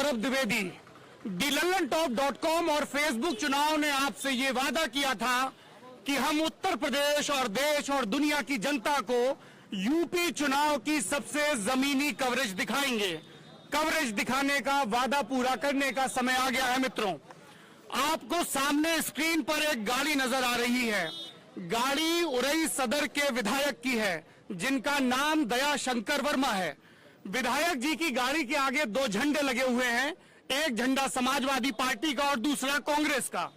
Saurabh Dwivedi. DLallanTop.com और Facebook चुनाव ने आपसे ये वादा किया था कि हम उत्तर प्रदेश और देश और दुनिया की जनता को यूपी चुनाव की सबसे जमीनी कवरेज दिखाएंगे। कवरेज दिखाने का वादा पूरा करने का समय आ गया है मित्रों। आपको सामने स्क्रीन पर एक गाड़ी नजर आ रही है। गाड़ी उरई सदर के विधायक की है जिनका नाम दयाशंकर वर्मा है। विधायक जी की गाड़ी के आगे दो झंडे लगे हुए हैं, एक झंडा समाजवादी पार्टी का और दूसरा कांग्रेस का।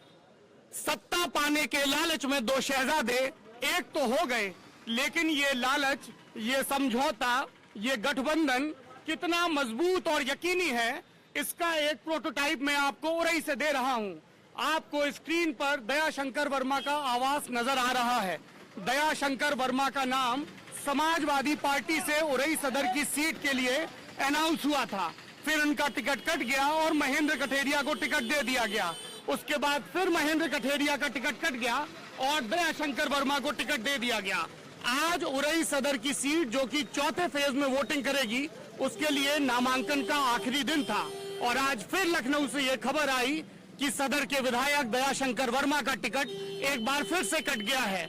सत्ता पाने के लालच में दो शहजादे एक तो हो गए, लेकिन ये लालच, ये समझौता, ये गठबंधन कितना मजबूत और यकीनी है, इसका एक प्रोटोटाइप मैं आपको उरई से दे रहा हूं। आपको स्क्रीन पर दयाशंकर वर्मा का आवास नजर आ रहा है। दयाशंकर वर्मा का नाम समाजवादी पार्टी से उरई सदर की सीट के लिए अनाउंस हुआ था, फिर उनका टिकट कट गया और महेंद्र कठेरिया को टिकट दे दिया गया। उसके बाद फिर महेंद्र कठेरिया का टिकट कट गया और दयाशंकर वर्मा को टिकट दे दिया गया। आज उरई सदर की सीट जो कि चौथे फेज में वोटिंग करेगी, उसके लिए नामांकन का आखिरी दिन था और आज फिर लखनऊ से यह खबर आई कि सदर के विधायक दयाशंकर वर्मा का टिकट एक बार फिर से कट गया है।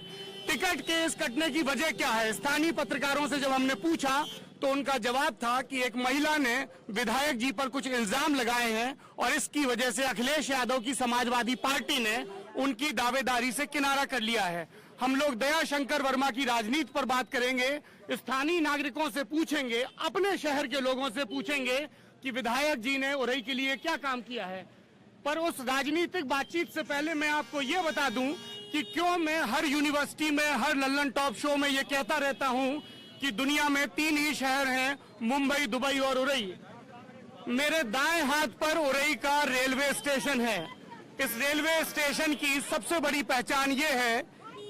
टिकट के इस कटने की वजह क्या है? स्थानीय पत्रकारों से जब हमने पूछा तो उनका जवाब था कि एक महिला ने विधायक जी पर कुछ इल्जाम लगाए हैं और इसकी वजह से अखिलेश यादव की समाजवादी पार्टी ने उनकी दावेदारी से किनारा कर लिया है। हम लोग दयाशंकर वर्मा की राजनीति पर बात करेंगे, स्थानीय नागरिकों से पूछेंगे, अपने शहर के लोगों से पूछेंगे कि विधायक जी ने उरई के लिए क्या काम किया है। पर उस राजनीतिक बातचीत से पहले मैं आपको ये बता दूं कि क्यों मैं हर यूनिवर्सिटी में, हर लल्लन टॉप शो में ये कहता रहता हूं कि दुनिया में 3 ही शहर हैं, मुंबई, दुबई और उरई। मेरे दाएं हाथ पर उरई का रेलवे स्टेशन है। इस रेलवे स्टेशन की सबसे बड़ी पहचान ये है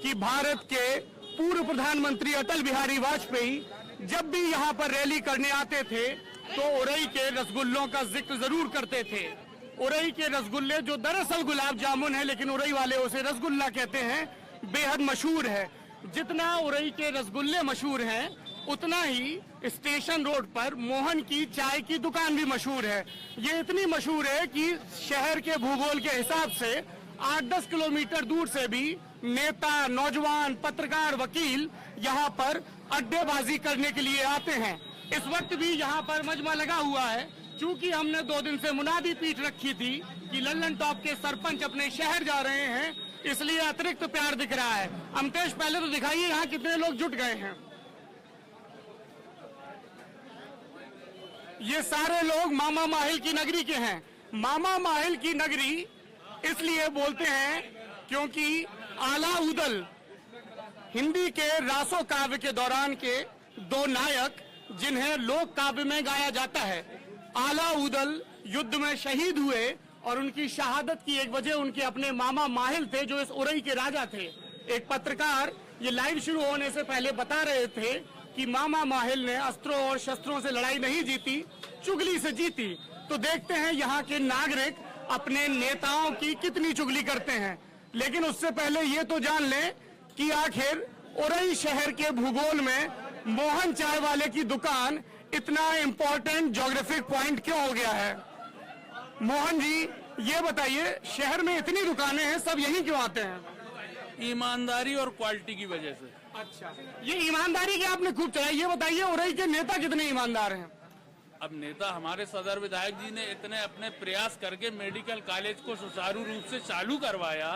कि भारत के पूर्व प्रधानमंत्री अटल बिहारी वाजपेयी जब भी यहाँ पर रैली करने आते थे तो उरई के रसगुल्लों का जिक्र जरूर करते थे। उरई के रसगुल्ले, जो दरअसल गुलाब जामुन है लेकिन उरई वाले उसे रसगुल्ला कहते हैं, बेहद मशहूर है। जितना उरई के रसगुल्ले मशहूर हैं, उतना ही स्टेशन रोड पर मोहन की चाय की दुकान भी मशहूर है। ये इतनी मशहूर है कि शहर के भूगोल के हिसाब से 8-10 किलोमीटर दूर से भी नेता, नौजवान, पत्रकार, वकील यहाँ पर अड्डेबाजी करने के लिए आते हैं। इस वक्त भी यहाँ पर मजमा लगा हुआ है। चूंकि हमने 2 दिन से मुनादी पीट रखी थी कि लल्लन टॉप के सरपंच अपने शहर जा रहे हैं, इसलिए अतिरिक्त प्यार दिख रहा है। अमतेश, पहले तो दिखाइए यहाँ कितने लोग जुट गए हैं। ये सारे लोग मामा माहिल की नगरी के हैं। मामा माहिल की नगरी इसलिए बोलते हैं क्योंकि आला उदल, हिंदी के रासो काव्य के दौरान के 2 नायक जिन्हें लोक काव्य में गाया जाता है, आला उदल युद्ध में शहीद हुए और उनकी शहादत की एक वजह उनके अपने मामा माहिल थे जो इस उरई के राजा थे। एक पत्रकार ये लाइव शुरू होने से पहले बता रहे थे कि मामा माहिल ने अस्त्रों और शस्त्रों से लड़ाई नहीं जीती, चुगली से जीती। तो देखते हैं यहाँ के नागरिक अपने नेताओं की कितनी चुगली करते हैं। लेकिन उससे पहले ये तो जान लें कि आखिर उरई शहर के भूगोल में मोहन चाय वाले की दुकान इतना इम्पोर्टेंट ज्योग्राफिक पॉइंट क्यों हो गया है? मोहन जी, ये बताइए, शहर में इतनी दुकानें हैं, सब यहीं क्यों आते हैं? ईमानदारी और क्वालिटी की वजह से। अच्छा, ये ईमानदारी की आपने खूब चलाई। ये बताइए, उरई के नेता कितने ईमानदार हैं? अब नेता हमारे सदर विधायक जी ने इतने अपने प्रयास करके मेडिकल कॉलेज को सुचारू रूप से चालू करवाया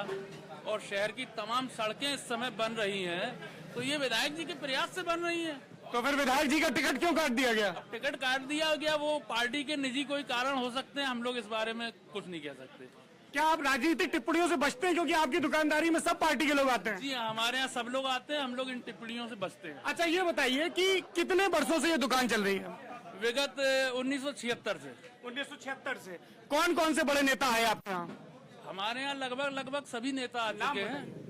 और शहर की तमाम सड़कें इस समय बन रही हैं, तो ये विधायक जी के प्रयास से बन रही हैं। तो फिर विधायक जी का टिकट क्यों काट दिया गया? टिकट काट दिया गया, वो पार्टी के निजी कोई कारण हो सकते हैं, हम लोग इस बारे में कुछ नहीं कह सकते। क्या आप राजनीतिक टिप्पणियों से बचते हैं क्योंकि आपकी दुकानदारी में सब पार्टी के लोग आते हैं? जी हाँ, हमारे यहाँ सब लोग आते हैं, हम लोग इन टिप्पणियों से बचते हैं। अच्छा, ये बताइए कि कितने वर्षों से ये दुकान चल रही है? विगत 1976 से। 1976 से। कौन कौन से बड़े नेता है आपके यहाँ? हमारे यहाँ लगभग सभी नेता आ चुके हैं।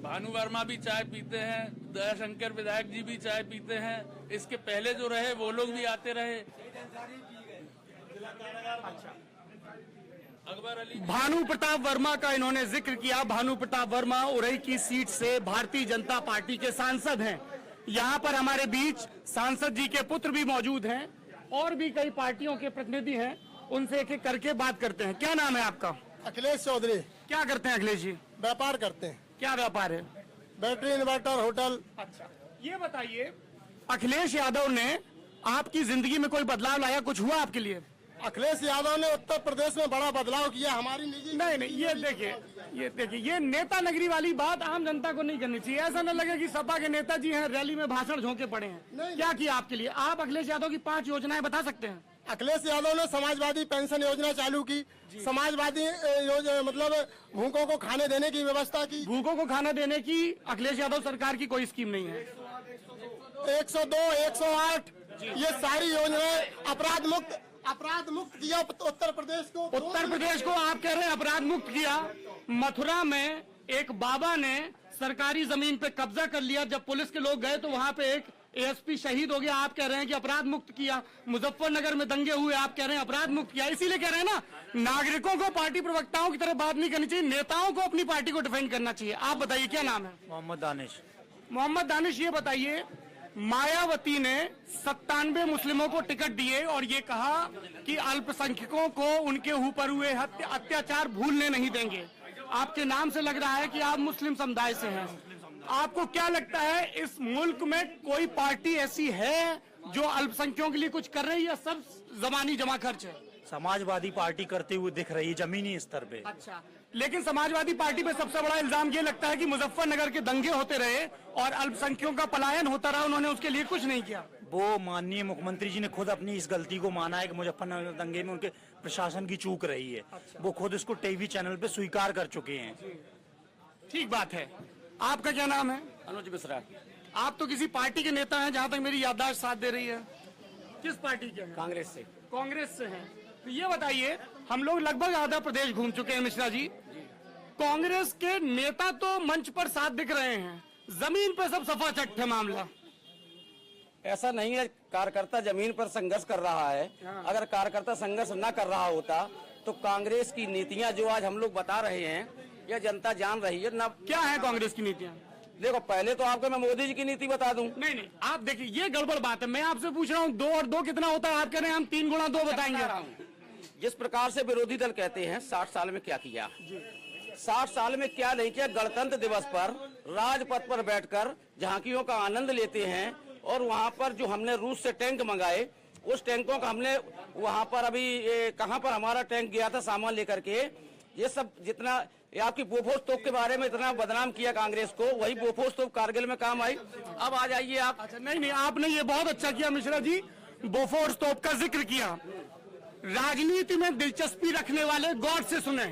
भानु वर्मा भी चाय पीते हैं, दयाशंकर विधायक जी भी चाय पीते हैं, इसके पहले जो रहे वो लोग भी आते रहे। अकबर अली, भानु प्रताप वर्मा का इन्होंने जिक्र किया। भानु प्रताप वर्मा उरई की सीट से भारतीय जनता पार्टी के सांसद हैं। यहाँ पर हमारे बीच सांसद जी के पुत्र भी मौजूद हैं और भी कई पार्टियों के प्रतिनिधि हैं। उनसे एक एक करके बात करते हैं। क्या नाम है आपका? अखिलेश चौधरी। क्या करते हैं अखिलेश जी? व्यापार करते हैं, क्या व्यापार है? Battery inverter hotel. अच्छा, ये बताइए, अखिलेश यादव ने आपकी जिंदगी में कोई बदलाव लाया? कुछ हुआ आपके लिए? अखिलेश यादव ने उत्तर प्रदेश में बड़ा बदलाव किया। हमारी निजी नहीं, ये देखिए, ये नेता नगरी वाली बात आम जनता को नहीं करनी चाहिए। ऐसा न लगे कि सपा के नेताजी हैं, रैली में भाषण झोंके पड़े हैं। क्या किया आपके लिए? आप अखिलेश यादव की 5 योजनाएं बता सकते हैं? अखिलेश यादव ने समाजवादी पेंशन योजना चालू की, समाजवादी योजना मतलब भूखों को खाने देने की व्यवस्था की। भूखों को खाना देने की अखिलेश यादव सरकार की कोई स्कीम नहीं है। 102, 108 ये सारी योजनाएं अपराध मुक्त किया उत्तर प्रदेश को। उत्तर प्रदेश को आप कह रहे हैं अपराध मुक्त किया। मथुरा में एक बाबा ने सरकारी जमीन पे कब्जा कर लिया। जब पुलिस के लोग गए तो वहां पे एक एएसपी शहीद हो गया। आप कह रहे हैं कि अपराध मुक्त किया। मुजफ्फरनगर में दंगे हुए, आप कह रहे हैं अपराध मुक्त किया। इसीलिए कह रहे हैं ना, नागरिकों को पार्टी प्रवक्ताओं की तरह बात नहीं करनी चाहिए, नेताओं को अपनी पार्टी को डिफेंड करना चाहिए। आप बताइए, क्या नाम है? मोहम्मद दानिश। मोहम्मद दानिश, ये बताइए, मायावती ने 97 मुस्लिमों को टिकट दिए और ये कहा कि अल्पसंख्यकों को उनके ऊपर हुए अत्याचार भूलने नहीं देंगे। आपके नाम से लग रहा है कि आप मुस्लिम समुदाय से हैं। आपको क्या लगता है, इस मुल्क में कोई पार्टी ऐसी है जो अल्पसंख्यकों के लिए कुछ कर रही है? सब जमानी जमा खर्च है। समाजवादी पार्टी करते हुए दिख रही है जमीनी स्तर पे। अच्छा, लेकिन समाजवादी पार्टी पे सबसे बड़ा इल्जाम ये लगता है कि मुजफ्फरनगर के दंगे होते रहे और अल्पसंख्यकों का पलायन होता रहा, उन्होंने उसके लिए कुछ नहीं किया। वो माननीय मुख्यमंत्री जी ने खुद अपनी इस गलती को माना है कि मुजफ्फरनगर दंगे में उनके प्रशासन की चूक रही है। अच्छा। वो खुद इसको टीवी चैनल पे स्वीकार कर चुके हैं। ठीक बात है। आपका क्या नाम है? अनुज मिश्रा। आप तो किसी पार्टी के नेता हैं, जहाँ तक मेरी याददाश्त साथ दे रही है। किस पार्टी के हैं? कांग्रेस से। कांग्रेस से हैं। तो ये बताइए, हम लोग लगभग आधा प्रदेश घूम चुके हैं मिश्रा जी। कांग्रेस के नेता तो मंच पर साथ दिख रहे हैं, जमीन पर सब सफा चट है मामला। ऐसा नहीं है, कार्यकर्ता जमीन पर संघर्ष कर रहा है। अगर कार्यकर्ता संघर्ष न कर रहा होता तो कांग्रेस की नीतियां जो आज हम लोग बता रहे हैं, यह जनता जान रही है ना। क्या है कांग्रेस की नीतियां? देखो, पहले तो आपको मैं मोदी जी की नीति बता दूं। नहीं, आप देखिए, ये गड़बड़ बात है। मैं आपसे पूछ रहा हूँ 2 और 2 कितना होता है? आप कह रहे हैं हम 3 गुणा 2 बताएंगे। जिस प्रकार से विरोधी दल कहते हैं 60 साल में क्या किया, 60 साल में क्या नहीं किया। गणतंत्र दिवस पर राजपथ पर बैठकर झांकियों का आनंद लेते हैं और वहां पर जो हमने रूस से टैंक मंगाए, उस टैंकों का हमने वहां पर अभी कहां पर हमारा टैंक गया था सामान लेकर के। ये सब जितना आपकी बोफोर्स तोप के बारे में इतना बदनाम किया कांग्रेस को, वही बोफोर्स तोप कारगिल में काम आई। अब आ जाइए आप। अच्छा, नहीं, आपने ये बहुत अच्छा किया मिश्रा जी, बोफोर्स तोप का जिक्र किया। राजनीति में दिलचस्पी रखने वाले गौर से सुने।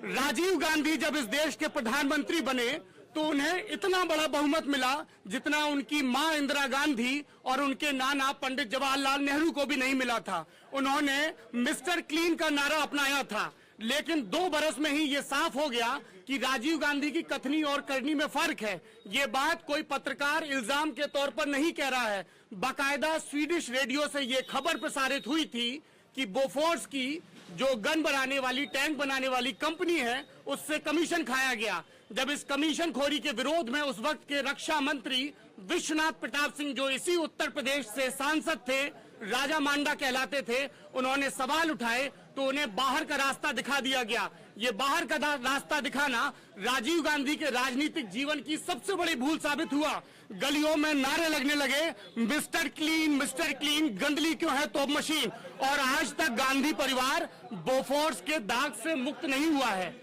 राजीव गांधी जब इस देश के प्रधानमंत्री बने तो उन्हें इतना बड़ा बहुमत मिला जितना उनकी मां इंदिरा गांधी और उनके नाना पंडित जवाहरलाल नेहरू को भी नहीं मिला था। उन्होंने मिस्टर क्लीन का नारा अपनाया था, लेकिन 2 बरस में ही ये साफ हो गया कि राजीव गांधी की कथनी और करनी में फर्क है। ये बात कोई पत्रकार इल्जाम के तौर पर नहीं कह रहा है। बाकायदा स्वीडिश रेडियो से ये खबर प्रसारित हुई थी कि बोफोर्स की जो गन बनाने वाली, टैंक बनाने वाली कंपनी है, उससे कमीशन खाया गया। जब इस कमीशन खोरी के विरोध में उस वक्त के रक्षा मंत्री विश्वनाथ प्रताप सिंह, जो इसी उत्तर प्रदेश से सांसद थे, राजा मांडा कहलाते थे, उन्होंने सवाल उठाए तो उन्हें बाहर का रास्ता दिखा दिया गया। ये बाहर का रास्ता दिखाना राजीव गांधी के राजनीतिक जीवन की सबसे बड़ी भूल साबित हुआ। गलियों में नारे लगने लगे, मिस्टर क्लीन, गंदली क्यों है तोप मशीन। और आज तक गांधी परिवार बोफोर्स के दाग से मुक्त नहीं हुआ है।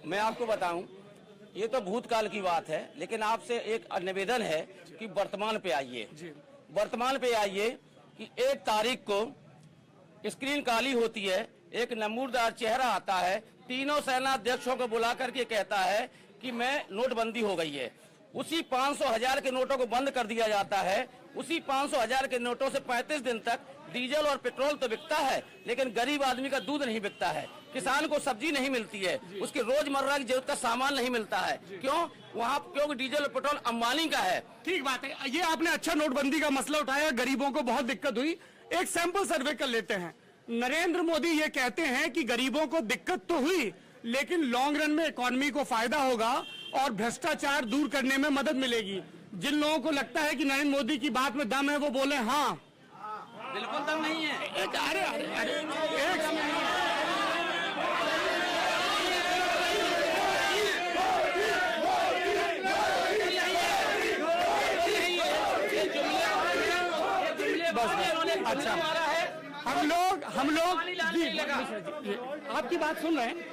मैं आपको बताऊं, ये तो भूतकाल की बात है, लेकिन आपसे एक निवेदन है कि वर्तमान पे आइए। वर्तमान पे आइए कि 1 तारीख को स्क्रीन काली होती है, एक नमूरदार चेहरा आता है, तीनों सेनाध्यक्षों को बुला करके कहता है कि मैं नोटबंदी हो गई है। उसी 500,000 के नोटों को बंद कर दिया जाता है। उसी 500,000 के नोटों से 35 दिन तक डीजल और पेट्रोल तो बिकता है, लेकिन गरीब आदमी का दूध नहीं बिकता है, किसान को सब्जी नहीं मिलती है, उसके रोजमर्रा की जरूरत का सामान नहीं मिलता है। क्यों? वहाँ क्योंकि डीजल और पेट्रोल अंबानी का है। ठीक बात है, ये आपने अच्छा नोटबंदी का मसला उठाया, गरीबों को बहुत दिक्कत हुई। एक सैंपल सर्वे कर लेते हैं। नरेंद्र मोदी ये कहते हैं कि गरीबों को दिक्कत तो हुई, लेकिन लॉन्ग रन में इकोनॉमी को फायदा होगा और भ्रष्टाचार दूर करने में मदद मिलेगी। जिन लोगों को लगता है कि नरेंद्र मोदी की बात में दम है, वो बोले हाँ। बिल्कुल दम नहीं है। अरे अरे अरे अच्छा, हम लोग जी, आपकी बात सुन रहे हैं।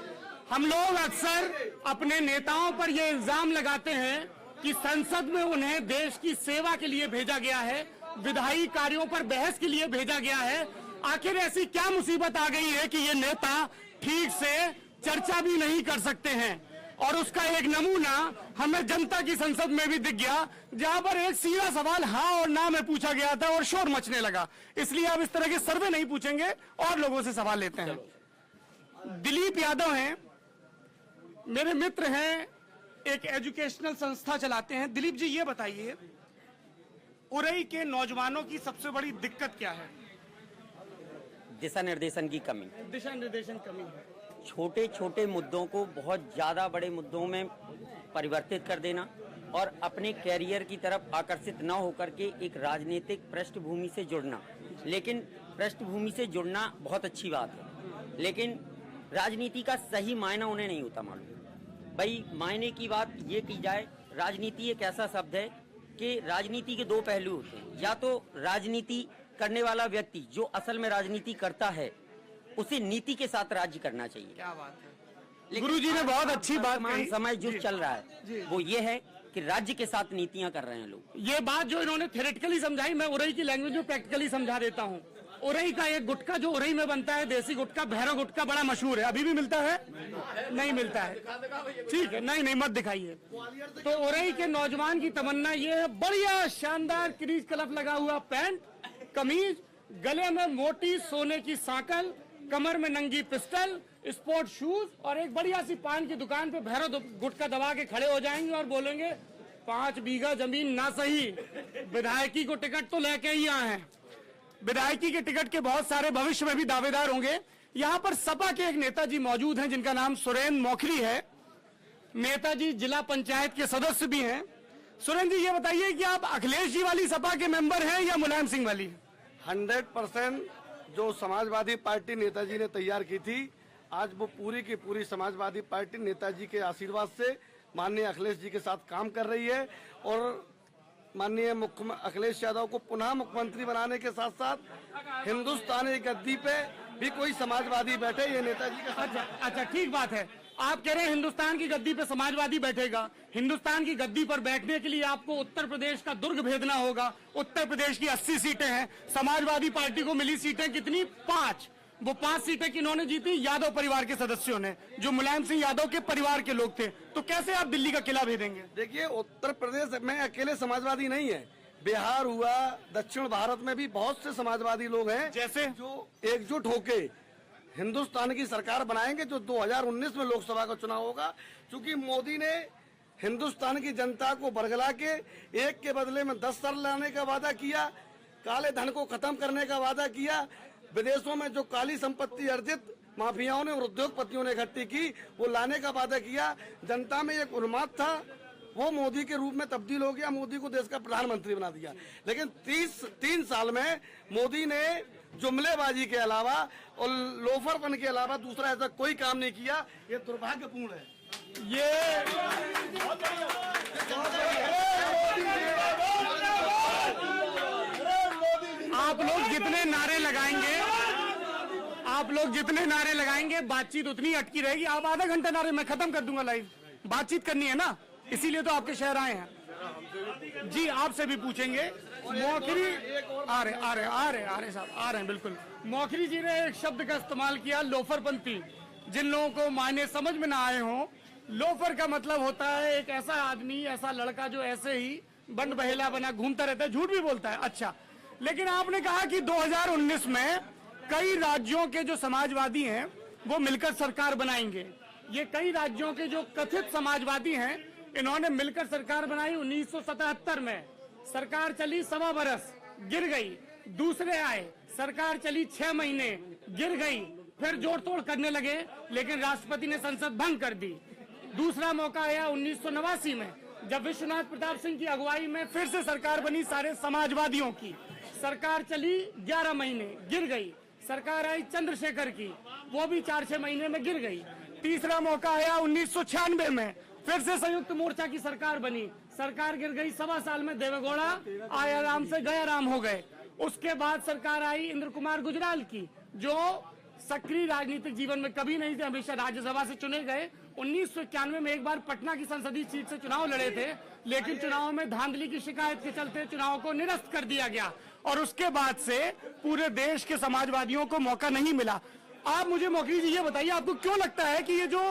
हम लोग अक्सर अपने नेताओं पर ये इल्जाम लगाते हैं कि संसद में उन्हें देश की सेवा के लिए भेजा गया है, विधायी कार्यों पर बहस के लिए भेजा गया है। आखिर ऐसी क्या मुसीबत आ गई है कि ये नेता ठीक से चर्चा भी नहीं कर सकते हैं? और उसका एक नमूना हमें जनता की संसद में भी दिख गया, जहां पर एक सीधा सवाल हाँ और ना में पूछा गया था और शोर मचने लगा। इसलिए अब इस तरह के सर्वे नहीं पूछेंगे और लोगों से सवाल लेते हैं। दिलीप यादव हैं, मेरे मित्र हैं, एक एजुकेशनल संस्था चलाते हैं। दिलीप जी, ये बताइए, उरई के नौजवानों की सबसे बड़ी दिक्कत क्या है? दिशा निर्देशन की कमी। दिशा निर्देशन कमी है। छोटे छोटे मुद्दों को बहुत ज़्यादा बड़े मुद्दों में परिवर्तित कर देना और अपने कैरियर की तरफ आकर्षित न होकर के एक राजनीतिक पृष्ठभूमि से जुड़ना। लेकिन पृष्ठभूमि से जुड़ना बहुत अच्छी बात है, लेकिन राजनीति का सही मायना उन्हें नहीं होता मालूम। भाई, मायने की बात ये की जाए, राजनीति एक ऐसा शब्द है कि राजनीति के दो पहलू होते हैं। या तो राजनीति करने वाला व्यक्ति जो असल में राजनीति करता है, उसे नीति के साथ राज्य करना चाहिए। क्या बात है, गुरुजी ने बहुत अच्छी बात कही। समय जो चल रहा है वो ये है कि राज्य के साथ नीतियां कर रहे हैं लोग। ये बात जो इन्होंने थ्योरेटिकली समझाई, मैं उरई की लैंग्वेज में प्रैक्टिकली समझा देता हूँ। उरई का एक गुटखा जो उरई में बनता है, देसी गुटखा, भैरव गुटखा, बड़ा मशहूर है। अभी भी मिलता है? नहीं मिलता है। ठीक है, नहीं नहीं मत दिखाइए। तो उरई के नौजवान की तमन्ना ये है, बढ़िया शानदार क्रीज कलफ लगा हुआ पैंट, कमीज, गले में मोटी सोने की सांकल, कमर में नंगी पिस्टल, स्पोर्ट शूज और एक बढ़िया सी पान की दुकान पे भैरव गुटखा दबा के खड़े हो जाएंगे और बोलेंगे 5 बीघा जमीन ना सही, विधायकी को टिकट तो लेके ही आए हैं। विधायकी के टिकट के बहुत सारे भविष्य में भी दावेदार होंगे। यहाँ पर सपा के एक नेताजी मौजूद हैं जिनका नाम सुरेंद्र मौखरी है। नेताजी जिला पंचायत के सदस्य भी हैं। सुरेंद्र जी, ये बताइए कि आप अखिलेश जी वाली सपा के मेंबर हैं या मुलायम सिंह वाली? 100% जो समाजवादी पार्टी नेताजी ने तैयार की थी, आज वो पूरी की पूरी समाजवादी पार्टी नेताजी के आशीर्वाद से माननीय अखिलेश जी के साथ काम कर रही है। और माननीय अखिलेश यादव को पुनः मुख्यमंत्री बनाने के साथ साथ हिंदुस्तानी गद्दी पे भी कोई समाजवादी बैठे, ये नेताजी का। अच्छा, ठीक बात है। आप कह रहे हैं हिंदुस्तान की गद्दी पे समाजवादी बैठेगा। हिंदुस्तान की गद्दी पर बैठने के लिए आपको उत्तर प्रदेश का दुर्ग भेदना होगा। उत्तर प्रदेश की 80 सीटें हैं। समाजवादी पार्टी को मिली सीटें कितनी? 5। वो 5 सीटें किन्होंने जीती? यादव परिवार के सदस्यों ने, जो मुलायम सिंह यादव के परिवार के लोग थे। तो कैसे आप दिल्ली का किला भेदेंगे? देखिए, उत्तर प्रदेश में अकेले समाजवादी नहीं है, बिहार हुआ, दक्षिण भारत में भी बहुत से समाजवादी लोग हैं जैसे जो एकजुट होके हिंदुस्तान की सरकार बनाएंगे। जो 2019 में लोकसभा का चुनाव होगा, क्योंकि मोदी ने हिंदुस्तान की जनता को बरगला के एक के बदले में 10 सर लाने का वादा किया, काले धन को खत्म करने का वादा किया, विदेशों में जो काली संपत्ति अर्जित माफियाओं ने और उद्योगपतियों ने इकट्ठी की, वो लाने का वादा किया। जनता में एक उन्माद था, वो मोदी के रूप में तब्दील हो गया। मोदी को देश का प्रधानमंत्री बना दिया। लेकिन 3 साल में मोदी ने जुमलेबाजी के अलावा और लोफरपन के अलावा दूसरा ऐसा कोई काम नहीं किया। ये दुर्भाग्यपूर्ण है। ये आप लोग जितने नारे लगाएंगे बातचीत उतनी अटकी रहेगी। आप आधा घंटा नारे, मैं खत्म कर दूंगा लाइव। बातचीत करनी है ना, इसीलिए तो आपके शहर आए हैं। जी, आपसे भी पूछेंगे। मौखरी आ रहे साहब, आ रहे हैं बिल्कुल। मौखरी जी ने एक शब्द का इस्तेमाल किया, लोफरपंथी। जिन लोगों को मायने समझ में ना आए हों, लोफर का मतलब होता है एक ऐसा आदमी, ऐसा लड़का जो ऐसे ही बंड बहेला बना घूमता रहता है, झूठ भी बोलता है। अच्छा, लेकिन आपने कहा कि 2019 में कई राज्यों के जो समाजवादी हैं वो मिलकर सरकार बनाएंगे। ये कई राज्यों के जो कथित समाजवादी हैं, इन्होंने मिलकर सरकार बनाई। 1977 में सरकार चली 1.25 बरस, गिर गई। दूसरे आए, सरकार चली 6 महीने, गिर गई। फिर जोड़ तोड़ करने लगे, लेकिन राष्ट्रपति ने संसद भंग कर दी। दूसरा मौका आया 1989 में, जब विश्वनाथ प्रताप सिंह की अगुवाई में फिर से सरकार बनी सारे समाजवादियों की, सरकार चली 11 महीने, गिर गई। सरकार आई चंद्रशेखर की, वो भी 4-6 महीने में गिर गई। तीसरा मौका आया 1996 में, फिर से संयुक्त मोर्चा की सरकार बनी, सरकार गिर गई। 1.25 साल में देवेगौड़ा आया राम से गया राम हो गए। उसके बाद सरकार आई इंद्र कुमार गुजराल की, जो सक्रिय राजनीतिक जीवन में कभी नहीं थे, हमेशा राज्यसभा से चुने गए। 1991 में एक बार पटना की संसदीय सीट से चुनाव लड़े थे, लेकिन चुनाव में धांधली की शिकायत के चलते चुनाव को निरस्त कर दिया गया और उसके बाद से पूरे देश के समाजवादियों को मौका नहीं मिला। आप मुझे मोदी जी ये बताइए, आपको क्यों लगता है कि ये जो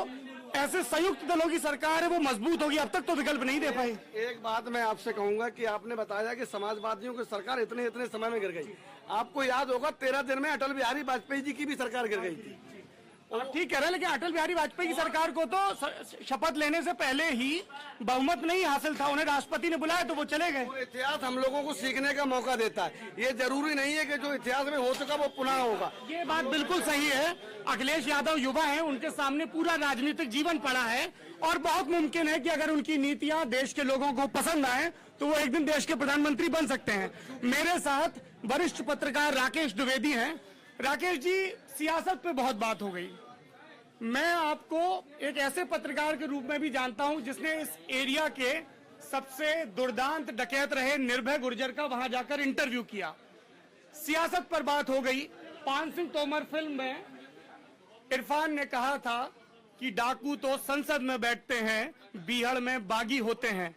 ऐसे संयुक्त दलों की सरकार है वो मजबूत होगी? अब तक तो विकल्प नहीं दे पाई। एक बात मैं आपसे कहूंगा कि आपने बताया कि समाजवादियों की सरकार इतने समय में गिर गई। आपको याद होगा 13 दिन में अटल बिहारी वाजपेयी जी की भी सरकार गिर गई थी। आप ठीक कह रहे हैं, लेकिन अटल बिहारी वाजपेयी की सरकार को तो शपथ लेने से पहले ही बहुमत नहीं हासिल था, उन्हें राष्ट्रपति ने बुलाया तो वो चले गए। तो इतिहास हम लोगों को सीखने का मौका देता है, ये जरूरी नहीं है कि जो इतिहास में हो चुका वो पुनः होगा। ये बात बिल्कुल सही है। अखिलेश यादव युवा हैं, उनके सामने पूरा राजनीतिक जीवन पड़ा है और बहुत मुमकिन है कि अगर उनकी नीतियां देश के लोगों को पसंद आए तो वो एक दिन देश के प्रधानमंत्री बन सकते हैं। मेरे साथ वरिष्ठ पत्रकार राकेश द्विवेदी हैं। राकेश जी, सियासत पे बहुत बात हो गई। मैं आपको एक ऐसे पत्रकार के रूप में भी जानता हूं जिसने इस एरिया के सबसे दुर्दांत डकैत रहे निर्भय गुर्जर का वहां जाकर इंटरव्यू किया। सियासत पर बात हो गई। पान सिंह तोमर फिल्म में इरफान ने कहा था कि डाकू तो संसद में बैठते हैं, बीहड़ में बागी होते हैं।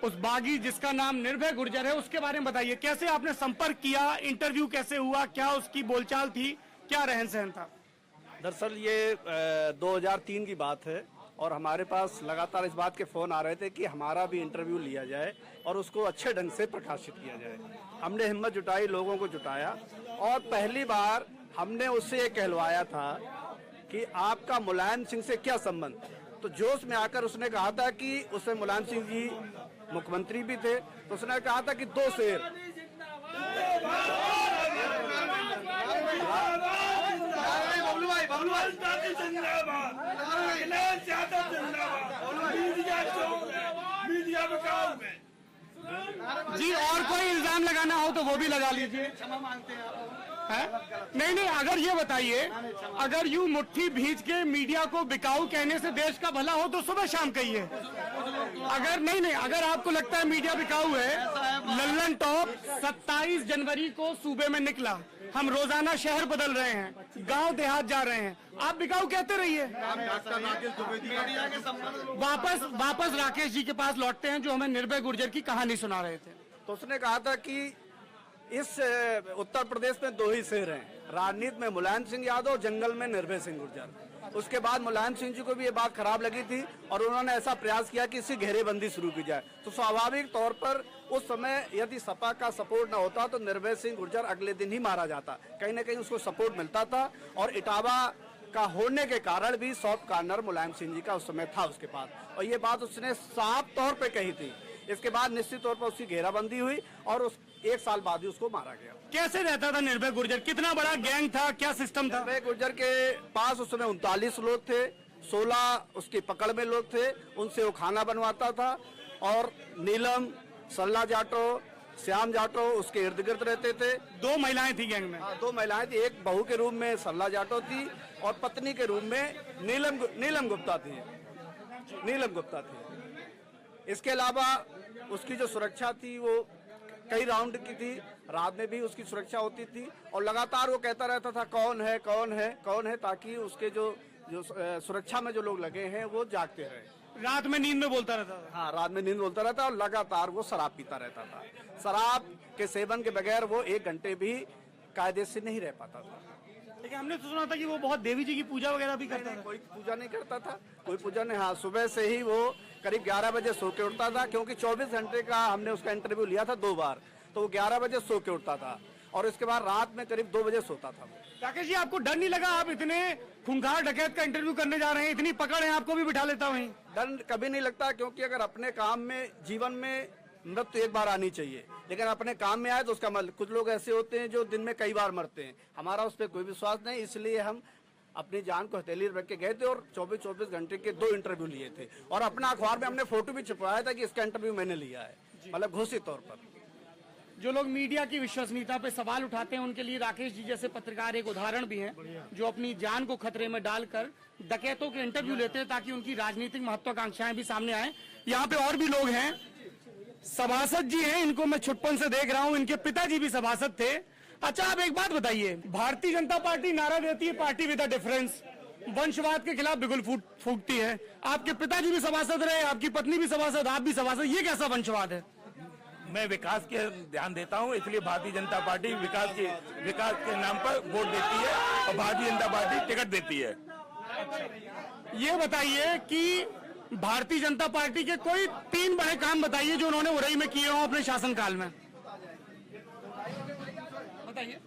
उस बागी जिसका नाम निर्भय गुर्जर है, उसके बारे में बताइए, कैसे आपने संपर्क किया, इंटरव्यू कैसे हुआ, क्या उसकी बोलचाल थी, क्या रहन सहन था? दरअसल ये 2003 की बात है और हमारे पास लगातार इस बात के फ़ोन आ रहे थे कि हमारा भी इंटरव्यू लिया जाए और उसको अच्छे ढंग से प्रकाशित किया जाए। हमने हिम्मत जुटाई, लोगों को जुटाया और पहली बार हमने उससे ये कहलवाया था कि आपका मुलायम सिंह से क्या संबंध। तो जोश में आकर उसने कहा था कि उसमें मुलायम सिंह जी मुख्यमंत्री भी थे, तो उसने कहा था कि 2 शेर। जी, और कोई इल्जाम लगाना हो तो वो भी लगा लीजिए। है? नहीं, अगर ये बताइए, अगर यूं मुट्ठी भींच के मीडिया को बिकाऊ कहने से देश का भला हो तो सुबह शाम कहिए। अगर नहीं, अगर आपको लगता है मीडिया बिकाऊ है, लल्लन टॉप 27 जनवरी को सूबे में निकला। हम रोजाना शहर बदल रहे हैं, गांव देहात जा रहे हैं, आप बिकाऊ कहते रहिए। वापस राकेश जी के पास लौटते हैं जो हमें निर्भय गुर्जर की कहानी सुना रहे थे। तो उसने कहा था कि इस उत्तर प्रदेश में 2 ही शेर हैं, राजनीति में मुलायम सिंह यादव, जंगल में निर्भय सिंह गुर्जर। उसके बाद मुलायम सिंह जी को भी ये बात खराब लगी थी और उन्होंने ऐसा प्रयास किया कि इसकी घेरेबंदी शुरू की जाए। तो स्वाभाविक तौर पर उस समय यदि सपा का सपोर्ट न होता तो निर्भय सिंह गुर्जर अगले दिन ही मारा जाता। कहीं ना कहीं उसको सपोर्ट मिलता था और इटावा का होने के कारण भी सॉफ्ट कॉर्नर मुलायम सिंह जी का उस समय था उसके पास, और ये बात उसने साफ तौर पर कही थी। इसके बाद निश्चित तौर पर उसकी घेराबंदी हुई और उस 1 साल बाद ही उसको मारा गया। कैसे रहता था निर्भय गुर्जर? कितना बड़ा गैंग था, क्या सिस्टम था? निर्भय गुर्जर के पास उस समय 39 लोग थे, 16 उसकी पकड़ में लोग थे, उनसे वो खाना बनवाता था और नीलम, सरला जाटो, श्याम जाटो उसके इर्द गिर्द रहते थे। 2 महिलाएं थी गैंग में? 2 महिलाएं थी, एक बहू के रूप में सरला जाटो थी और पत्नी के रूप में नीलम गुप्ता थी। इसके अलावा उसकी जो सुरक्षा थी वो कई राउंड की थी, रात में भी उसकी सुरक्षा होती थी और लगातार वो कहता रहता था कौन है, ताकि उसके जो सुरक्षा में जो लोग लगे हैं वो जागते रहे। रात में नींद में बोलता रहता था? हाँ, रात में नींद बोलता रहता और लगातार वो शराब पीता रहता था। शराब के सेवन के बगैर वो 1 घंटे भी कायदे से नहीं रह पाता था। लेकिन हमने तो सुना था कि वो बहुत देवी जी की पूजा वगैरह भी करता था। कोई पूजा नहीं करता था, कोई पूजा नहीं। हाँ, सुबह से ही वो करीब 11 बजे सो के उठता था, क्योंकि 24 घंटे का हमने उसका इंटरव्यू लिया था 2 बार, तो वो 11 बजे सो के उठता था और इसके बाद रात में करीब 2 बजे सोता था। राकेश जी, आपको डर नहीं लगा? आप इतने खूंखार डकैत का इंटरव्यू करने जा रहे हैं, इतनी पकड़ है, आपको भी बिठा लेता वहीं। डर कभी नहीं लगता, क्योंकि अगर अपने काम में, जीवन में मृत्यु एक बार आनी चाहिए, लेकिन अपने काम में आए तो उसका मतलब, कुछ लोग ऐसे होते हैं जो दिन में कई बार मरते हैं, हमारा उस पर कोई विश्वास नहीं, इसलिए हम अपनी जान को हथेली रख के गए थे और 24-24 घंटे के 2 इंटरव्यू लिए थे और अपना अखबार में हमने फोटो भी छपवाया था कि इसका इंटरव्यू मैंने लिया है, मतलब घोषित तौर पर। जो लोग मीडिया की विश्वसनीयता पे सवाल उठाते हैं उनके लिए राकेश जी जैसे पत्रकार एक उदाहरण भी हैं, जो अपनी जान को खतरे में डालकर डकैतों के इंटरव्यू लेते हैं ताकि उनकी राजनीतिक महत्वाकांक्षाएं भी सामने आए। यहाँ पे और भी लोग हैं, सभासद जी हैं, इनको मैं छुटपन से देख रहा हूँ, इनके पिताजी भी सभासद थे। अच्छा, आप एक बात बताइए, भारतीय जनता पार्टी नारा देती है पार्टी विद अ डिफरेंस, वंशवाद के खिलाफ बिगुल फूकती है, आपके पिताजी भी सभासद रहे, आपकी पत्नी भी सभासद, आप भी सभासद, ये कैसा वंशवाद है? मैं विकास के ध्यान देता हूं, इसलिए भारतीय जनता पार्टी विकास के नाम पर वोट देती है और भारतीय जनता पार्टी टिकट देती है। ये बताइए कि भारतीय जनता पार्टी के कोई 3 बड़े काम बताइए जो उन्होंने उरई में किए हों अपने शासनकाल में। बताइए।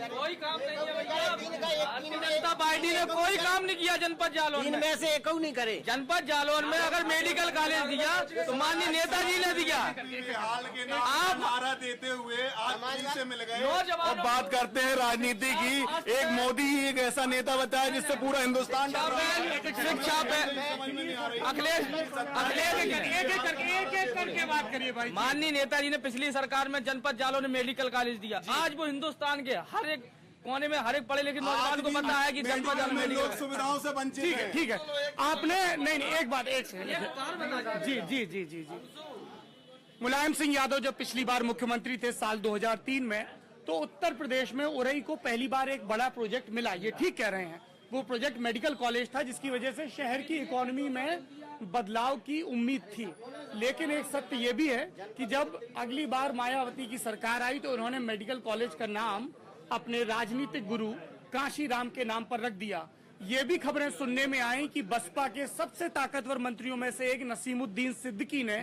कोई काम नहीं है भैया, भारतीय जनता पार्टी ने कोई काम नहीं किया जनपद जालौन में। इनमें से एक नहीं करे। जनपद जालौन में अगर मेडिकल कॉलेज दिया तो माननीय नेताजी ने दिया। आप नारा देते हुए आज से मिल गए। नौजवान बात करते हैं राजनीति की, एक मोदी ही एक ऐसा नेता बताया जिससे पूरा हिंदुस्तान शिक्षा पे अखिलेश एक करके बात करिए भाई। माननीय नेताजी ने पिछली सरकार में जनपद जालौन में मेडिकल कॉलेज दिया। आज वो हिंदुस्तान के हर एक कोने में हर एक पढ़े लिखे नौजवान को पता है कि जनपद जालौन में लोग सुविधाओं से वंचित है। ठीक है, आपने नहीं एक बात, एक सेकंड जी जी जी जी जी मुलायम सिंह यादव जब पिछली बार मुख्यमंत्री थे साल 2003 में, तो उत्तर प्रदेश में उरई को पहली बार एक बड़ा प्रोजेक्ट मिला, ये ठीक कह रहे हैं। वो प्रोजेक्ट मेडिकल कॉलेज था जिसकी वजह से शहर की इकोनॉमी में बदलाव की उम्मीद थी। लेकिन एक सत्य ये भी है कि जब अगली बार मायावती की सरकार आई तो उन्होंने मेडिकल कॉलेज का नाम अपने राजनीतिक गुरु कांशीराम के नाम पर रख दिया। ये भी खबरें सुनने में आई कि बसपा के सबसे ताकतवर मंत्रियों में से एक नसीमुद्दीन सिद्दीकी ने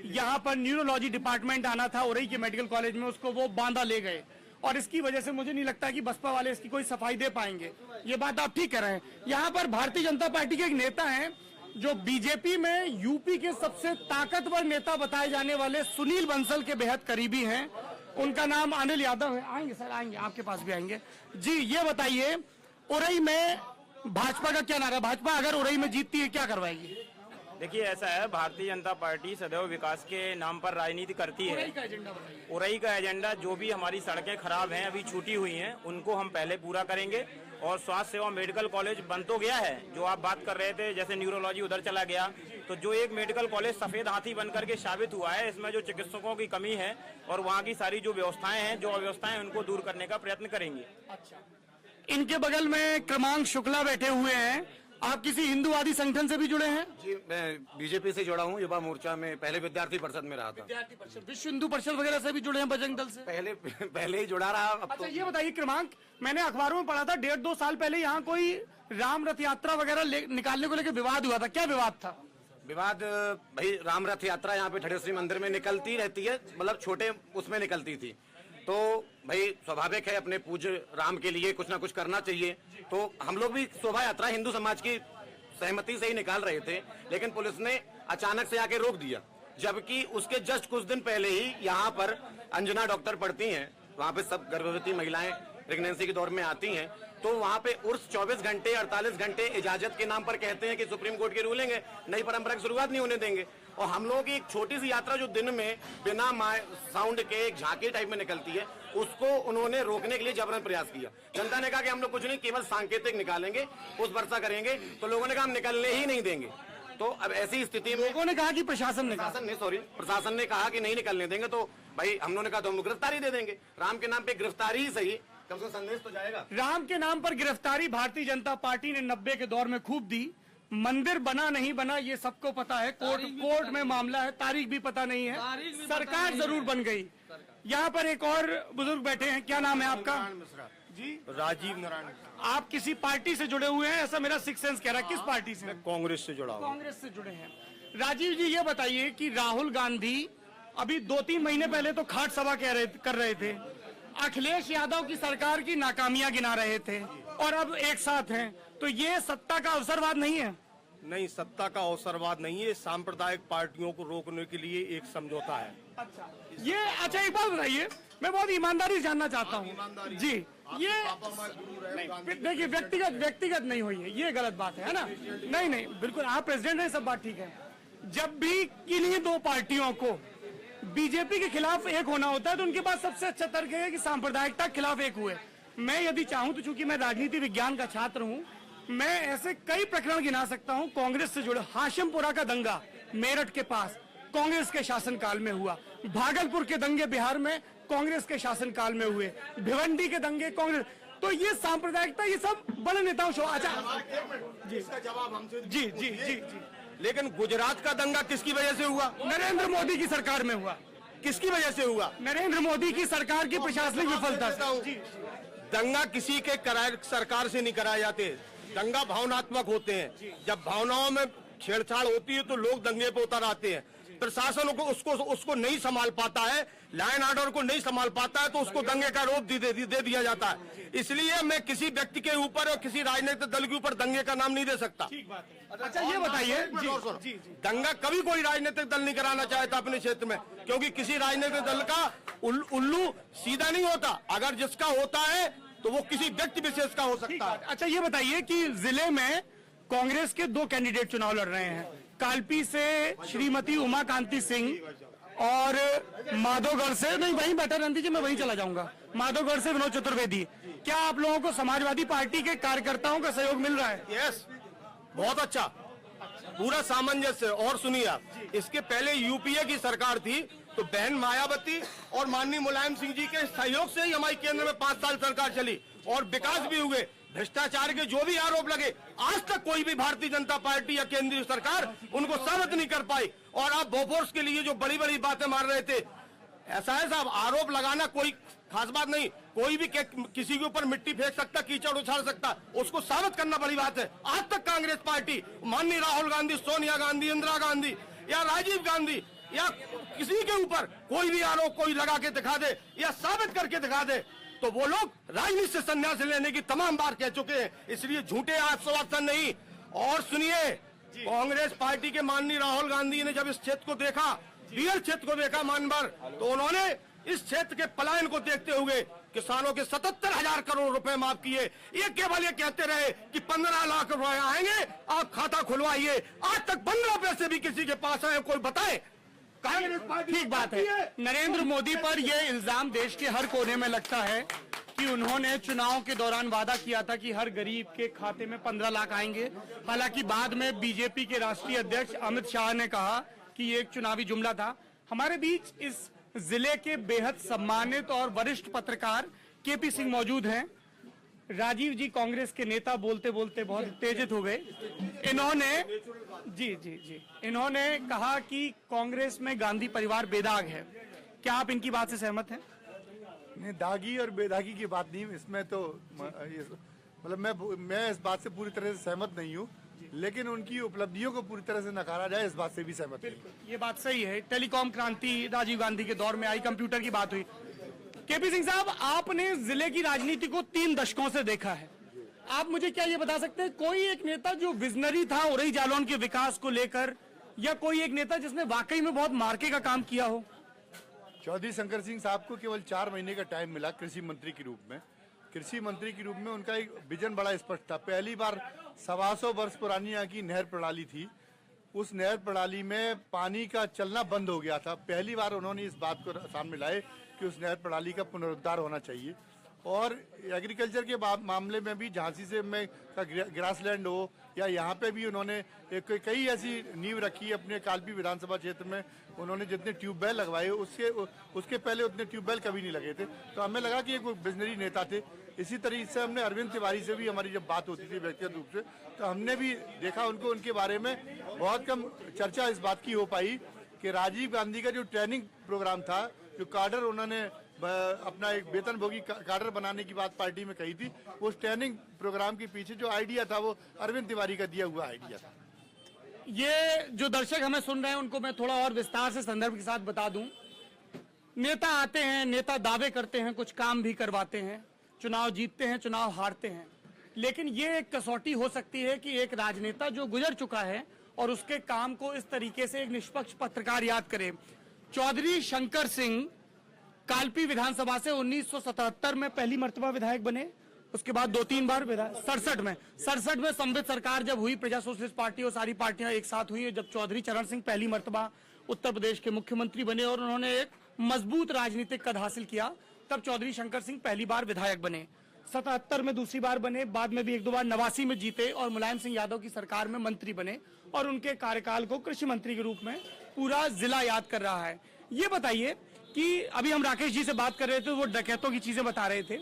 यहाँ पर न्यूरोलॉजी डिपार्टमेंट आना था उरई के मेडिकल कॉलेज में, उसको वो बांदा ले गए और इसकी वजह से मुझे नहीं लगता कि बसपा वाले इसकी कोई सफाई दे पाएंगे। ये बात आप ठीक कह रहे हैं। यहाँ पर भारतीय जनता पार्टी के एक नेता हैं जो बीजेपी में यूपी के सबसे ताकतवर नेता बताए जाने वाले सुनील बंसल के बेहद करीबी हैं, उनका नाम अनिल यादव है। आएंगे सर, आएंगे, आपके पास भी आएंगे जी। ये बताइए, उरई में भाजपा का क्या नारा? भाजपा अगर उरई में जीतती है क्या करवाएगी? देखिए, ऐसा है, भारतीय जनता पार्टी सदैव विकास के नाम पर राजनीति करती है। उरई का एजेंडा बताइए। उरई का एजेंडा, जो भी हमारी सड़कें खराब हैं, अभी छूटी हुई हैं, उनको हम पहले पूरा करेंगे। और स्वास्थ्य सेवा मेडिकल कॉलेज बन तो गया है, जो आप बात कर रहे थे, जैसे न्यूरोलॉजी उधर चला गया, तो जो एक मेडिकल कॉलेज सफेद हाथी बन करके साबित हुआ है, इसमें जो चिकित्सकों की कमी है और वहाँ की सारी जो व्यवस्थाएं हैं, जो अव्यवस्थाएं, उनको दूर करने का प्रयत्न करेंगे। अच्छा, इनके बगल में क्रमांक शुक्ला बैठे हुए हैं, आप किसी हिंदूवादी संगठन से भी जुड़े हैं? जी, मैं बीजेपी से जुड़ा हूँ, युवा मोर्चा में पहले विद्यार्थी परिषद में रहा था। विद्यार्थी परिषद, विश्व हिंदू परिषद वगैरह से भी जुड़े हैं, बजरंग दल से? पहले ही जुड़ा रहा। अच्छा, ये बताइए क्रमांक, मैंने अखबारों में पढ़ा था 1.5-2 साल पहले यहाँ कोई राम रथ यात्रा वगैरह निकालने को लेकर विवाद हुआ था, क्या विवाद था? विवाद भाई, राम रथ यात्रा यहाँ पे ठड़ेश्वरी मंदिर में निकलती रहती है, मतलब छोटे उसमें निकलती थी, तो भाई स्वाभाविक है अपने पूज्य राम के लिए कुछ ना कुछ करना चाहिए। तो हम लोग भी शोभा यात्रा हिंदू समाज की सहमति से ही निकाल रहे थे, लेकिन पुलिस ने अचानक से आके रोक दिया, जबकि उसके जस्ट कुछ दिन पहले ही यहाँ पर अंजना डॉक्टर पढ़ती हैं, वहाँ पे सब गर्भवती महिलाएं प्रेगनेंसी के दौर में आती हैं, तो वहाँ पे उर्स 24 घंटे 48 घंटे इजाजत के नाम पर कहते हैं कि सुप्रीम कोर्ट की रूलिंग है, नई परंपरा की शुरुआत नहीं होने देंगे। और हम लोगों की एक छोटी सी यात्रा जो दिन में बिना साउंड के एक झांकी टाइप में निकलती है, उसको उन्होंने रोकने के लिए जबरन प्रयास किया। जनता ने कहा कि हम लोग कुछ नहीं, केवल सांकेतिक निकालेंगे, उस वर्षा करेंगे, तो लोगों ने कहा हम निकलने ही नहीं देंगे। तो अब ऐसी स्थिति में लोगों ने कहा कि प्रशासन ने कहा कि नहीं निकलने देंगे, तो भाई हम लोगों ने कहा तो हम गिरफ्तारी दे देंगे। राम के नाम पे गिरफ्तारी ही सही, कम से कम संदेश तो जाएगा। राम के नाम पर गिरफ्तारी भारतीय जनता पार्टी ने 90 के दौर में खूब दी। मंदिर बना नहीं बना ये सबको पता है, कोर्ट में मामला है, तारीख भी पता नहीं है, सरकार जरूर बन गई। यहाँ पर एक और बुजुर्ग बैठे हैं, क्या नाम है आपका? जी, राजीव नारायण। आप किसी पार्टी से जुड़े हुए हैं, ऐसा मेरा सिक्स सेंस कह रहा है। किस पार्टी से? कांग्रेस से जुड़ा हूँ। कांग्रेस से जुड़े हैं। राजीव जी, ये बताइए कि राहुल गांधी अभी 2-3 महीने पहले तो खाट सभा कर रहे थे, अखिलेश यादव की सरकार की नाकामियां गिना रहे थे, और अब एक साथ हैं, तो ये सत्ता का अवसरवाद नहीं है? नहीं, सत्ता का अवसरवाद नहीं है, सांप्रदायिक पार्टियों को रोकने के लिए एक समझौता है। अच्छा, ये अच्छा एक बात बताइए, मैं बहुत ईमानदारी से जानना चाहता हूँ जी, ये नहीं, देखिए व्यक्तिगत नहीं हुई है, ये गलत बात है ना। नहीं, बिल्कुल आप प्रेसिडेंट हैं, सब बात ठीक है। जब भी किन्हीं दो पार्टियों को बीजेपी के खिलाफ एक होना होता है तो उनके पास सबसे अच्छा तर्क है कि सांप्रदायिकता के खिलाफ एक हुए। मैं यदि चाहूं तो, चूंकि मैं राजनीति विज्ञान का छात्र हूं, मैं ऐसे कई प्रकरण गिना सकता हूं कांग्रेस से जुड़े। हाशिमपुरा का दंगा मेरठ के पास कांग्रेस के शासनकाल में हुआ, भागलपुर के दंगे बिहार में कांग्रेस के शासनकाल में हुए, भिवंडी के दंगे कांग्रेस। तो ये सांप्रदायिकता, ये सब बड़े नेताओं से। अच्छा जी, इसका जवाब हमसे। जी। लेकिन गुजरात का दंगा किसकी वजह से हुआ? नरेंद्र मोदी की सरकार में हुआ। किसकी वजह से हुआ? नरेंद्र मोदी की सरकार की प्रशासनिक विफलता से। दंगा किसी के सरकार से नहीं कराए जाते, दंगा भावनात्मक होते हैं। जब भावनाओं में छेड़छाड़ होती है तो लोग दंगे पे उतर आते हैं। प्रशासन को उसको नहीं संभाल पाता है, लाइन ऑर्डर को नहीं संभाल पाता है, तो उसको दंगे का रूप दे दिया जाता है। इसलिए मैं किसी व्यक्ति के ऊपर और किसी राजनीतिक दल के ऊपर दंगे का नाम नहीं दे सकता। अच्छा ये बताइए, दंगा कभी कोई राजनीतिक दल नहीं कराना चाहता अपने क्षेत्र में, क्योंकि किसी राजनीतिक दल का उल्लू सीधा नहीं होता। अगर जिसका होता है तो वो किसी व्यक्ति विशेष का हो सकता है। अच्छा ये बताइए कि जिले में कांग्रेस के दो कैंडिडेट चुनाव लड़ रहे हैं, कालपी से श्रीमती उमा कांति सिंह और माधोगढ़ से, नहीं वहीं बैठा रणदीप जी, मैं वहीं चला जाऊंगा, माधोगढ़ से विनोद चतुर्वेदी। क्या आप लोगों को समाजवादी पार्टी के कार्यकर्ताओं का सहयोग मिल रहा है? यस, बहुत अच्छा, पूरा सामंजस्य। और सुनिए आप, इसके पहले यूपीए की सरकार थी तो बहन मायावती और माननीय मुलायम सिंह जी के सहयोग से ही हमारी केंद्र में 5 साल सरकार चली और विकास भी हुए। भ्रष्टाचार के जो भी आरोप लगे, आज तक कोई भी भारतीय जनता पार्टी या केंद्रीय सरकार उनको साबित नहीं कर पाई। और आप बोफोर्स के लिए जो बड़ी बड़ी बातें मार रहे थे, ऐसा है साहब, आरोप लगाना कोई खास बात नहीं, कोई भी किसी के ऊपर मिट्टी फेंक सकता, कीचड़ उछाल सकता, उसको साबित करना बड़ी बात है। आज तक कांग्रेस पार्टी, माननीय राहुल गांधी, सोनिया गांधी, इंदिरा गांधी या राजीव गांधी या किसी के ऊपर कोई भी आरोप कोई लगा के दिखा दे या साबित करके दिखा दे तो वो लोग राजनीति से संन्यास लेने की तमाम बार कह चुके हैं। इसलिए झूठे आश्वासन नहीं। और सुनिए, कांग्रेस पार्टी के माननीय राहुल गांधी ने जब इस क्षेत्र को देखा, रियल क्षेत्र को देखा मानभर, तो उन्होंने इस क्षेत्र के पलायन को देखते हुए किसानों के 77,000 करोड़ रुपए माफ किए। ये केवल ये कहते रहे कि 15 लाख रुपए आएंगे, आप खाता खुलवाइए। आज तक 15 पैसे भी किसी के पास आए, कोई बताए? ठीक बात है। नरेंद्र मोदी पर यह इल्जाम देश के हर कोने में लगता है कि उन्होंने चुनाव के दौरान वादा किया था कि हर गरीब के खाते में 15 लाख आएंगे। हालांकि बाद में बीजेपी के राष्ट्रीय अध्यक्ष अमित शाह ने कहा कि ये एक चुनावी जुमला था। हमारे बीच इस जिले के बेहद सम्मानित और वरिष्ठ पत्रकार केपी सिंह मौजूद हैं। राजीव जी कांग्रेस के नेता बोलते बोलते बहुत उत्तेजित हो गए। इन्होंने कहा कि कांग्रेस में गांधी परिवार बेदाग है। क्या आप इनकी बात से सहमत हैं? नहीं, दागी और बेदागी की बात नहीं, इसमें तो मतलब मैं इस बात से पूरी तरह से सहमत नहीं हूँ, लेकिन उनकी उपलब्धियों को पूरी तरह से नकारा जाए इस बात से भी सहमत हूँ। ये बात सही है। टेलीकॉम क्रांति राजीव गांधी के दौर में आई, कंप्यूटर की बात हुई। केपी सिंह साहब, आपने जिले की राजनीति को 3 दशकों से देखा है। आप मुझे क्या ये बता सकते हैं, कोई एक नेता जो विजनरी था उरई जालौन के विकास को लेकर, या कोई एक नेता जिसने वाकई में बहुत मार्के का काम किया हो? चौधरी शंकर सिंह साहब को केवल 4 महीने का टाइम मिला कृषि मंत्री के रूप में। कृषि मंत्री के रूप में उनका एक विजन बड़ा स्पष्ट था। पहली बार 125 वर्ष पुरानी यहाँ की नहर प्रणाली थी, उस नहर प्रणाली में पानी का चलना बंद हो गया था। पहली बार उन्होंने इस बात को सामने लाए कि उस नहर प्रणाली का पुनरुद्धार होना चाहिए। और एग्रीकल्चर के मामले में भी झांसी से में ग्रासलैंड हो या यहाँ पे भी उन्होंने कई ऐसी नींव रखी अपने कालपी विधानसभा क्षेत्र में। उन्होंने जितने ट्यूबवेल लगवाए उसके पहले उतने ट्यूबवेल कभी नहीं लगे थे, तो हमें लगा कि एक विजनरी नेता थे। इसी तरीके से हमने अरविंद तिवारी से भी हमारी जब बात होती थी व्यक्तिगत रूप से, तो हमने भी देखा उनको, उनके बारे में बहुत कम चर्चा इस बात की हो पाई कि राजीव गांधी का जो ट्रेनिंग प्रोग्राम था, जो काडर उन्होंने अपना एक वेतनभोगी काडर बनाने की बात पार्टी में कही थी, उस ट्रेनिंग प्रोग्राम के पीछे जो आइडिया था वो अरविंद तिवारी का दिया हुआ आइडिया था। ये जो दर्शक हमें सुन रहे हैं उनको मैं थोड़ा और विस्तार से संदर्भ के साथ बता दूं। नेता आते हैं, नेता दावे करते हैं, कुछ काम भी करवाते हैं, चुनाव जीतते हैं, चुनाव हारते हैं, लेकिन ये एक कसौटी हो सकती है कि एक राजनेता जो गुजर चुका है और उसके काम को इस तरीके से एक निष्पक्ष पत्रकार याद करे। चौधरी शंकर सिंह कालपी विधानसभा से 1977 में पहली मर्तबा विधायक बने, उसके बाद 2-3 बार विधायक। 67 में संवित सरकार जब हुई, प्रजा सोशलिस्ट पार्टी और सारी पार्टियां एक साथ हुई, जब चौधरी चरण सिंह पहली मर्तबा उत्तर प्रदेश के मुख्यमंत्री बने और उन्होंने एक मजबूत राजनीतिक कद हासिल किया, तब चौधरी शंकर सिंह पहली बार विधायक बने। 77 में दूसरी बार बने, बाद में भी 1-2 बार 89 में जीते और मुलायम सिंह यादव की सरकार में मंत्री बने और उनके कार्यकाल को कृषि मंत्री के रूप में पूरा जिला याद कर रहा है। ये बताइए कि अभी हम राकेश जी से बात कर रहे थे, वो डकैतों की चीजें बता रहे थे,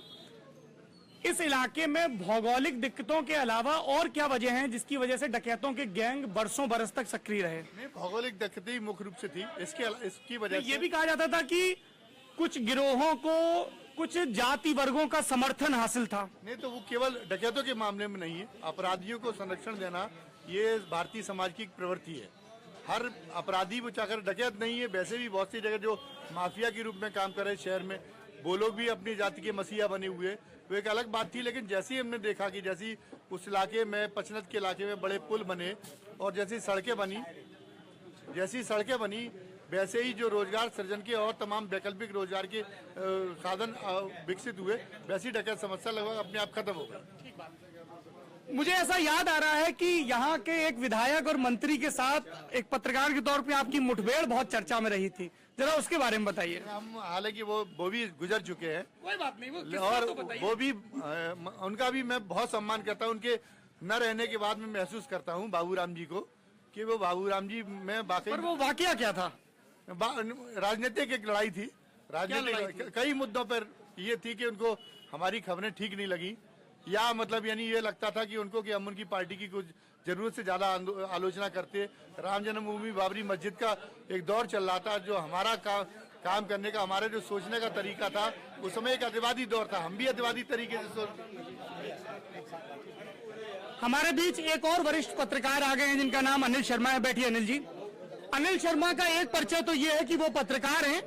इस इलाके में भौगोलिक दिक्कतों के अलावा और क्या वजह है जिसकी वजह से डकैतों के गैंग बरसों बरस तक सक्रिय रहे? नहीं, भौगोलिक दिक्कतें ही मुख्य रूप से थी। इसकी वजह ये भी कहा जाता था कि कुछ गिरोहों को कुछ जाति वर्गों का समर्थन हासिल था। नहीं, तो वो केवल डकैतों के मामले में नहीं है, अपराधियों को संरक्षण देना ये भारतीय समाज की एक प्रवृत्ति है। हर अपराधी वो चाहे डकैत नहीं है, वैसे भी बहुत सी जगह जो माफिया के रूप में काम कर रहे शहर में, वो लोग भी अपनी जाति के मसीहा बने हुए, वो एक अलग बात थी। लेकिन जैसे ही हमने देखा कि जैसी उस इलाके में, पचनत के इलाके में बड़े पुल बने और जैसी सड़कें बनी, वैसे ही जो रोजगार सृजन के और तमाम वैकल्पिक रोजगार के साधन विकसित हुए, वैसी डकैत समस्या लगभग अपने आप खत्म हो गई। मुझे ऐसा याद आ रहा है कि यहाँ के एक विधायक और मंत्री के साथ एक पत्रकार के तौर पे आपकी मुठभेड़ बहुत चर्चा में रही थी, जरा उसके बारे में बताइए। हम हालांकि वो भी गुजर चुके हैं, कोई बात नहीं, और वो भी उनका भी मैं बहुत सम्मान करता हूँ। उनके न रहने के बाद मैं महसूस करता हूँ बाबूराम जी को कि वो बाबूराम जी में वाकई। पर वो वाकया क्या था? राजनीतिक एक लड़ाई थी, राजनीतिक कई मुद्दों पर ये थी कि उनको हमारी खबरें ठीक नहीं लगी, या मतलब यानी ये लगता था कि उनको कि हम उनकी पार्टी की कुछ जरूरत से ज्यादा आलोचना करते। राम जन्मभूमि बाबरी मस्जिद का एक दौर चल रहा था, जो हमारा काम करने का, हमारे जो सोचने का तरीका था, उस समय एक अतिवादी दौर था, हम भी अतिवादी तरीके से हमारे बीच एक और वरिष्ठ पत्रकार आ गए हैं जिनका नाम अनिल शर्मा है। बैठिए अनिल जी। अनिल शर्मा का एक परिचय तो ये है कि वो पत्रकार हैं,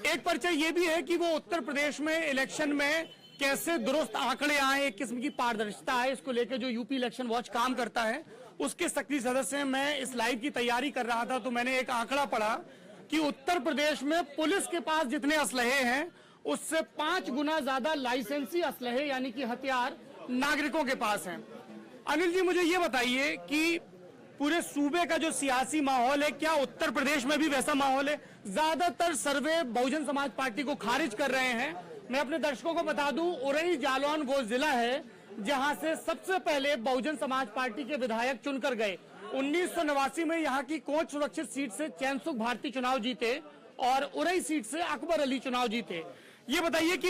एक परिचय ये भी है कि वो उत्तर प्रदेश में इलेक्शन में कैसे दुरुस्त आंकड़े आए, एक किस्म की पारदर्शिता है, इसको लेकर जो यूपी इलेक्शन वॉच काम करता है उसके सक्रिय सदस्य हैं। मैं इस लाइव की तैयारी कर रहा था तो मैंने एक आंकड़ा पढ़ा कि उत्तर प्रदेश में पुलिस के पास जितने असलहे हैं उससे 5 गुना ज्यादा लाइसेंसी असलहे यानी कि हथियार नागरिकों के पास हैं। अनिल जी, मुझे ये बताइए कि पूरे सूबे का जो सियासी माहौल है, क्या उत्तर प्रदेश में भी वैसा माहौल है? ज्यादातर सर्वे बहुजन समाज पार्टी को खारिज कर रहे हैं। मैं अपने दर्शकों को बता दूं, उरई जालौन वो जिला है जहां से सबसे पहले बहुजन समाज पार्टी के विधायक चुनकर गए। 1989 में यहां की कोच सुरक्षित सीट से चैनसुख भारती चुनाव जीते और उरई सीट से अकबर अली चुनाव जीते। ये बताइए कि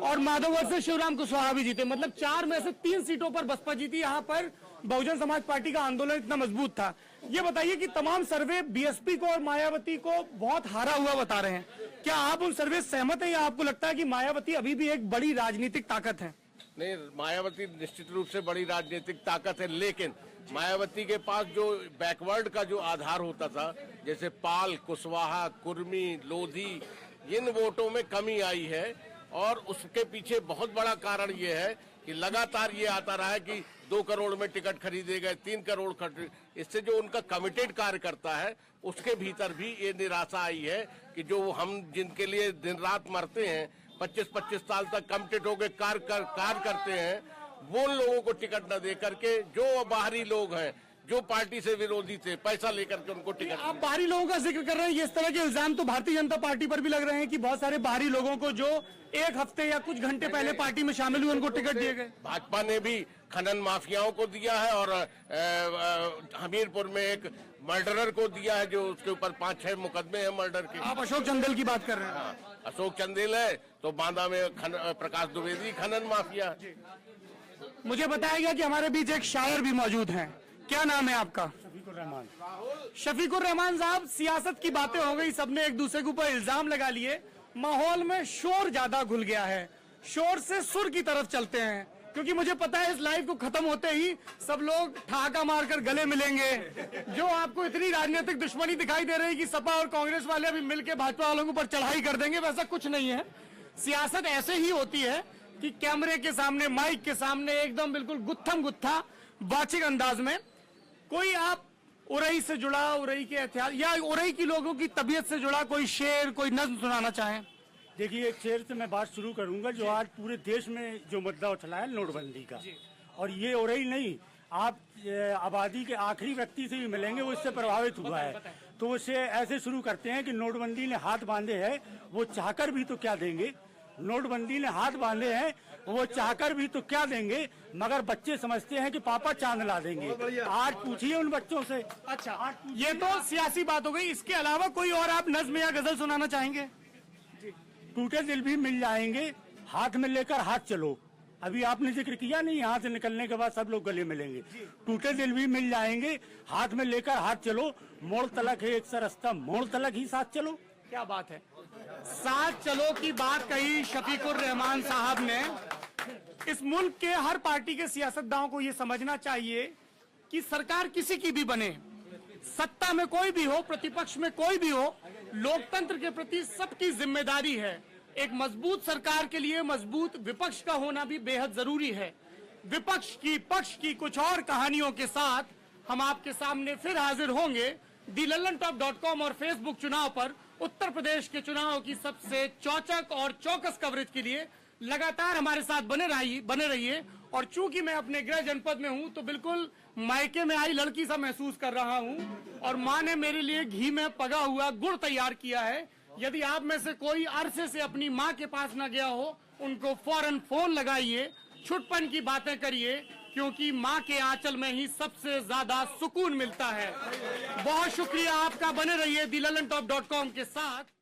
और माधोगढ़ से शिवराम कुशवाहा भी जीते, मतलब 4 में से 3 सीटों पर बसपा जीती। यहाँ पर बहुजन समाज पार्टी का आंदोलन इतना मजबूत था। ये बताइए कि तमाम सर्वे बीएसपी को और मायावती को बहुत हारा हुआ बता रहे हैं, क्या आप उन सर्वे से सहमत हैं या आपको लगता है कि मायावती अभी भी एक बड़ी राजनीतिक ताकत है? नहीं, मायावती निश्चित रूप से बड़ी राजनीतिक ताकत है, लेकिन मायावती के पास जो बैकवर्ड का जो आधार होता था, जैसे पाल, कुशवाहा, कुर्मी, लोधी, इन वोटों में कमी आई है। और उसके पीछे बहुत बड़ा कारण ये है कि लगातार ये आता रहा है कि 2 करोड़ में टिकट खरीदे गए, 3 करोड़ इससे जो उनका कमिटेड कार्यकर्ता है उसके भीतर भी ये निराशा आई है कि जो हम जिनके लिए दिन रात मरते हैं, 25-25 साल तक कमिटेड होकर कार्य करते हैं, वो लोगों को टिकट न दे करके जो बाहरी लोग हैं, जो पार्टी से विरोधी थे, पैसा लेकर के उनको टिकट। आप बाहरी लोगों का जिक्र कर रहे हैं, इस तरह के इल्जाम तो भारतीय जनता पार्टी पर भी लग रहे हैं कि बहुत सारे बाहरी लोगों को जो 1 हफ्ते या कुछ घंटे पहले पार्टी में शामिल हुए उनको टिकट दिए गए। भाजपा ने भी खनन माफियाओं को दिया है और हमीरपुर में एक मर्डरर को दिया है, जो उसके ऊपर 5-6 मुकदमे हैं मर्डर के। आप अशोक चंदेल की बात कर रहे हैं? अशोक चंदेल है तो बांदा में प्रकाश द्विवेदी खनन माफिया। मुझे बताया गया कि हमारे बीच एक शायर भी मौजूद हैं, क्या नाम है आपका? शफीकुर रहमान। शफीकुर रहमान साहब, सियासत की बातें हो गई, सबने एक दूसरे के ऊपर इल्जाम लगा लिए, माहौल में शोर ज्यादा घुल गया है, शोर से सुर की तरफ चलते हैं, क्योंकि मुझे पता है इस लाइव को खत्म होते ही सब लोग ठहाका मारकर गले मिलेंगे। जो आपको इतनी राजनीतिक दुश्मनी दिखाई दे रही कि सपा और कांग्रेस वाले अभी मिलकर भाजपा वालों के ऊपर चढ़ाई कर देंगे, वैसा कुछ नहीं है। सियासत ऐसे ही होती है कि कैमरे के सामने, माइक के सामने एकदम बिल्कुल गुत्थम गुत्था वाचिक अंदाज में। कोई आप उरई से जुड़ा, उरई के इतिहास या उरई की लोगों की तबीयत से जुड़ा कोई शेर, कोई नज्म सुनाना चाहें? देखिए, एक शेर से मैं बात शुरू करूंगा। जो आज पूरे देश में जो मुद्दा उछला है नोटबंदी का, और ये हो रही नहीं, आप आबादी के आखिरी व्यक्ति से भी मिलेंगे, वो इससे प्रभावित हुआ है। तो उसे ऐसे शुरू करते हैं कि नोटबंदी ने हाथ बांधे हैं, वो चाहकर भी तो क्या देंगे। नोटबंदी ने हाथ बांधे हैं, वो चाहकर भी तो क्या देंगे, मगर बच्चे समझते हैं कि पापा चांद ला देंगे। आज पूछिए उन बच्चों से। अच्छा, ये तो सियासी बात हो गई। इसके अलावा कोई और आप नज्म या गजल सुनाना चाहेंगे? टूटे दिल भी मिल जाएंगे, हाथ में लेकर हाथ चलो। अभी आपने जिक्र किया नहीं, यहाँ से निकलने के बाद सब लोग गले मिलेंगे। टूटे दिल भी मिल जाएंगे, हाथ में लेकर हाथ चलो। मोड़ तलक है एक सा रास्ता, मोड़ तलक ही साथ चलो। क्या बात है, साथ चलो की बात कही शफीकुर रहमान साहब ने। इस मुल्क के हर पार्टी के सियासतदानों को ये समझना चाहिए कि सरकार किसी की भी बने, सत्ता में कोई भी हो, प्रतिपक्ष में कोई भी हो, लोकतंत्र के प्रति सबकी जिम्मेदारी है। एक मजबूत सरकार के लिए मजबूत विपक्ष का होना भी बेहद जरूरी है। विपक्ष की पक्ष की कुछ और कहानियों के साथ हम आपके सामने फिर हाजिर होंगे। दी LallanTop.com और फेसबुक चुनाव पर उत्तर प्रदेश के चुनाव की सबसे चौचक और चौकस कवरेज के लिए लगातार हमारे साथ बने रहिए। और चूंकि मैं अपने गृह जनपद में हूं, तो बिल्कुल मायके में आई लड़की सा महसूस कर रहा हूं, और माँ ने मेरे लिए घी में पका हुआ गुड़ तैयार किया है। यदि आप में से कोई अरसे से अपनी माँ के पास न गया हो, उनको फौरन फोन लगाइए, छुटपन की बातें करिए, क्योंकि माँ के आंचल में ही सबसे ज्यादा सुकून मिलता है। बहुत शुक्रिया आपका, बने रहिए दी LallanTop.com के साथ।